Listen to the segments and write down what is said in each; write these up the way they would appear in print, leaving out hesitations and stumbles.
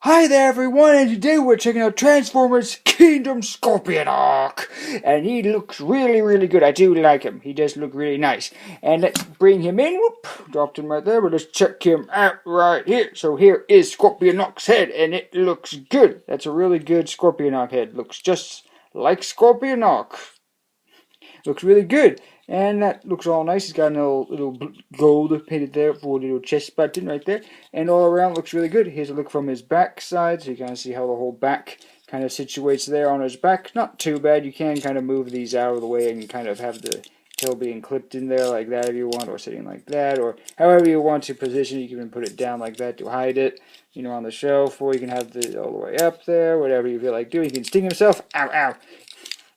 Hi there everyone, and today we're checking out Transformers Kingdom Scorponok. And he looks really good. I do like him. He does look really nice. And let's bring him in. Whoop, dropped him right there, but let's check him out right here. So here is Scorponok's head, and it looks good. That's a really good Scorponok head. Looks just like Scorponok. Looks really good. And that looks all nice. He's got a little gold painted there for a little chest button right there. And all around looks really good. Here's a look from his back side. So you kind of see how the whole back kind of situates there on his back. Not too bad. You can kind of move these out of the way and kind of have the tail being clipped in there like that if you want. Or sitting like that. Or however you want to position it. You can even put it down like that to hide it. You know, on the shelf. Or you can have it all the way up there. Whatever you feel like doing. He can sting himself. Ow, ow.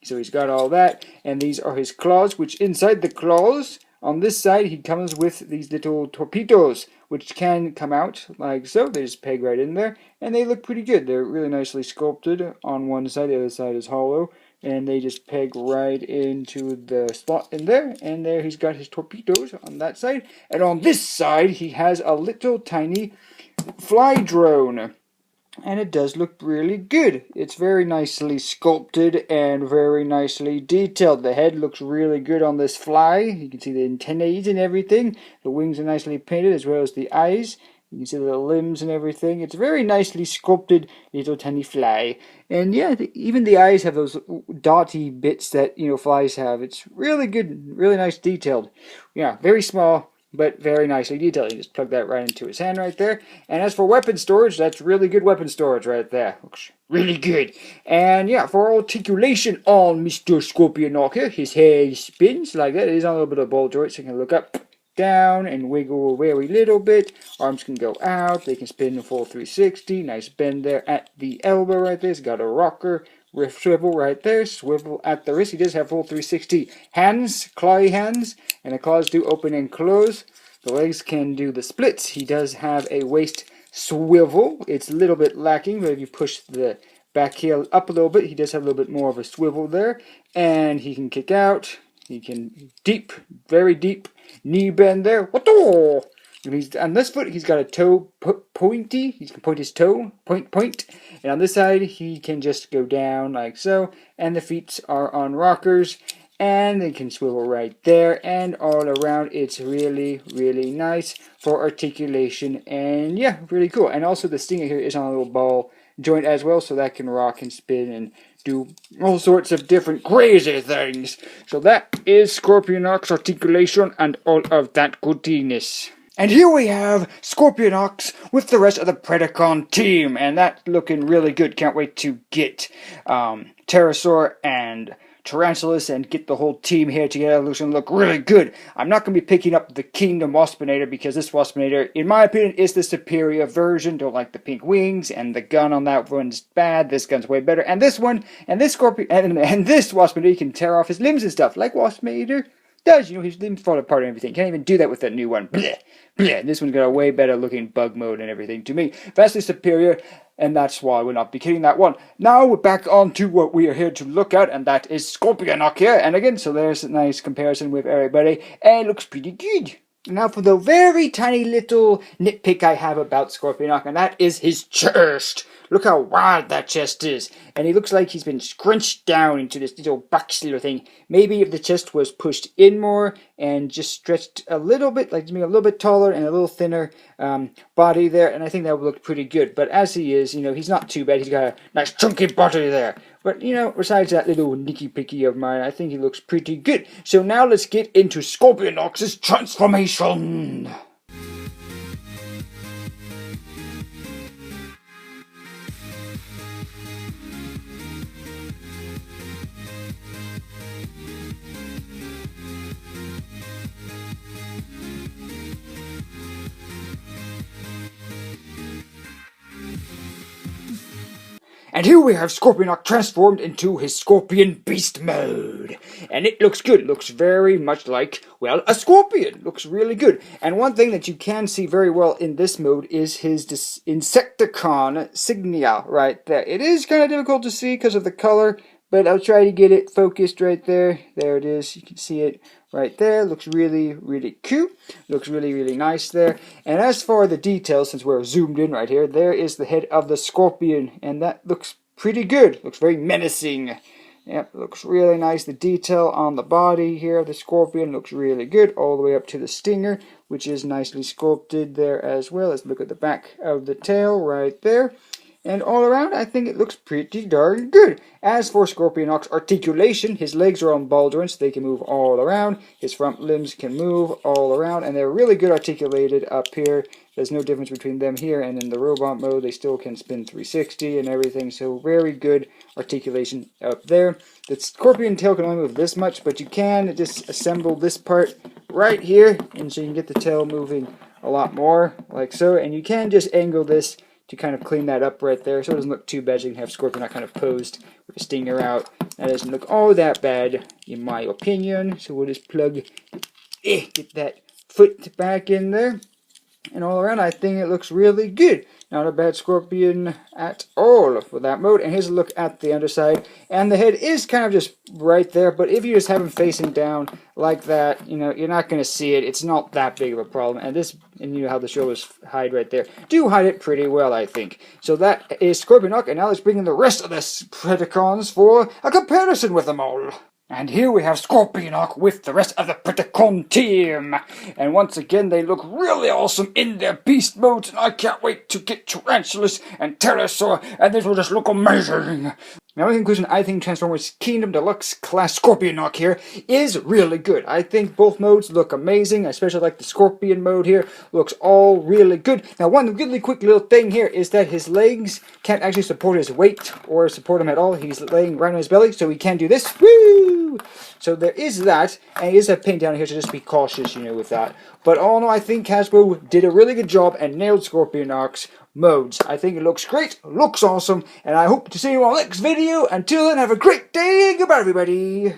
So he's got all that, and these are his claws, which inside the claws, on this side, he comes with these little torpedoes, which can come out like so. They just peg right in there, and they look pretty good. They're really nicely sculpted on one side. The other side is hollow, and they just peg right into the slot in there, and there he's got his torpedoes on that side. And on this side, he has a little tiny fly drone. And it does look really good. It's very nicely sculpted and very nicely detailed. The head looks really good on this fly. You can see the antennae and everything. The wings are nicely painted as well as the eyes. You can see the limbs and everything. It's a very nicely sculpted little tiny fly. And yeah, even the eyes have those dotty bits that, flies have. It's really good, really nice detailed. Yeah, very small, but very nicely detailed. You just plug that right into his hand right there. And as for weapon storage, that's really good weapon storage right there. Looks really good. And yeah, for articulation on Mr. Scorponok here, his head spins like that. It is on a little bit of ball joint, so you can look up, down, and wiggle a very little bit. Arms can go out. They can spin a full 360. Nice bend there at the elbow right there. It's got a rocker. Swivel right there, swivel at the wrist. He does have full 360 hands, clawy hands, and the claws do open and close. The legs can do the splits. He does have a waist swivel. It's a little bit lacking, but if you push the back heel up a little bit, he does have a little bit more of a swivel there. And he can kick out. He can very deep knee bend there. What-o! And he's on this foot, he's got a toe pointy. He can point his toe, point. And on this side, he can just go down like so. And the feet are on rockers. And they can swivel right there. And all around, it's really nice for articulation. And yeah, really cool. And also the stinger here is on a little ball joint as well. So that can rock and spin and do all sorts of different crazy things. So that is Scorponok's articulation and all of that goodiness. And here we have Scorponok with the rest of the Predacon team, and that's looking really good. Can't wait to get Pterosaur and Tarantulas and get the whole team here together. Looks going to look really good. I'm not going to be picking up the Kingdom Waspinator because this Waspinator, in my opinion, is the superior version. Don't like the pink wings, and the gun on that one's bad. This gun's way better. And this one, and this and this Waspinator can tear off his limbs and stuff, like Waspinator does. His limbs fall apart and everything. Can't even do that with that new one. Blech, blech. This one's got a way better looking bug mode and everything to me. Vastly superior, and that's why we'll not be kidding that one. Now we're back on to what we are here to look at, and that is Scorponok here. And again, so there's a nice comparison with everybody, and it looks pretty good. Now for the very tiny little nitpick I have about Scorponok, and that is his chest. Look how wide that chest is. And he looks like he's been scrunched down into this little box little thing. Maybe if the chest was pushed in more and just stretched a little bit, like maybe a little bit taller and a little thinner body there, and I think that would look pretty good. But as he is, he's not too bad. He's got a nice chunky body there. But, besides that little nicky picky of mine, I think he looks pretty good. So now let's get into Scorponok's transformation. And here we have Scorponok transformed into his Scorpion Beast mode. And it looks good. It looks very much like, well, a scorpion. Looks really good. And one thing that you can see very well in this mode is his Insecticon Signia right there. It is kind of difficult to see because of the color, but I'll try to get it focused right there. There it is. You can see it right there. Looks really, really cute. Looks really, really nice there. And as for the details, since we're zoomed in right here, there is the head of the scorpion, and that looks pretty good. Looks very menacing. Yep, looks really nice. The detail on the body here of the scorpion looks really good, all the way up to the stinger, which is nicely sculpted there as well. Let's look at the back of the tail right there. And all around, I think it looks pretty darn good. As for Scorponok's articulation, his legs are on baldurins, so they can move all around. His front limbs can move all around, and they're really good articulated up here. There's no difference between them here and in the robot mode. They still can spin 360 and everything, so very good articulation up there. The scorpion tail can only move this much, but you can disassemble this part right here, and so you can get the tail moving a lot more, like so. And you can just angle this to kind of clean that up right there, so it doesn't look too bad. So you can have Scorponok kind of posed with a stinger out. That doesn't look all that bad, in my opinion. So we'll just get that foot back in there. And all around, I think it looks really good. Not a bad scorpion at all for that mode. And here's a look at the underside. And the head is kind of just right there, but if you just have him facing down like that, you know, you're not going to see it. It's not that big of a problem. And you know how the shoulders hide right there. Do hide it pretty well, I think. So that is Scorponok, and now let's bring in the rest of the Predacons for a comparison with them all. And here we have Scorponok with the rest of the Predacon team. And once again, they look really awesome in their beast modes, and I can't wait to get Tarantulas and Pterosaur, and this will just look amazing. Now, in conclusion, I think Transformers Kingdom Deluxe class Scorponok here is really good. I think both modes look amazing. I especially like the Scorpion mode here. Looks all really good. Now, one really quick little thing here is that his legs can't actually support his weight or support him at all. He's laying right on his belly, so he can do this. Woo! So there is that, and he is a paint down here, so just be cautious, you know, with that. But all in all, I think Hasbro did a really good job and nailed Scorponok's modes. I think it looks great, looks awesome, and I hope to see you on the next video. Until then, have a great day. Goodbye, everybody.